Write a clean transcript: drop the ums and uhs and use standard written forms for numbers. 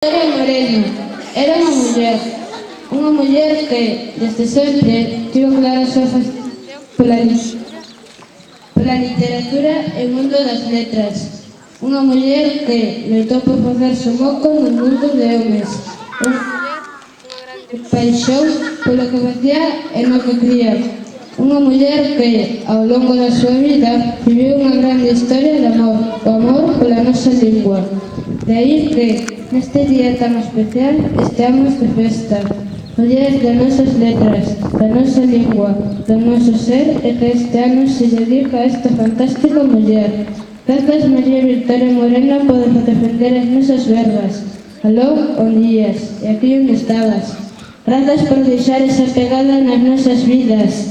Victoria Moreno era unha muller que, desde sempre, tivo clara a súa fascinación pola literatura e o mundo das letras. Unha muller que loitou por facer su moco no mundo de homes. Unha muller cunha grande paixón polo que facía e no que cría. Unha muller que, ao longo da súa vida, viviu unha grande historia de amor, o amor pola nosa lingua. De aí que, neste día tan especial, esteamos de festa. Mulleres das nosas letras, da nosa lingua, do noso ser, e que este ano se dedica a esta fantástica muller. Grazas, María Victoria Moreno, por defender as nosas verbas. Aló, ondías, e aquí onde estabas. Grazas por deixar esa pegada nas nosas vidas.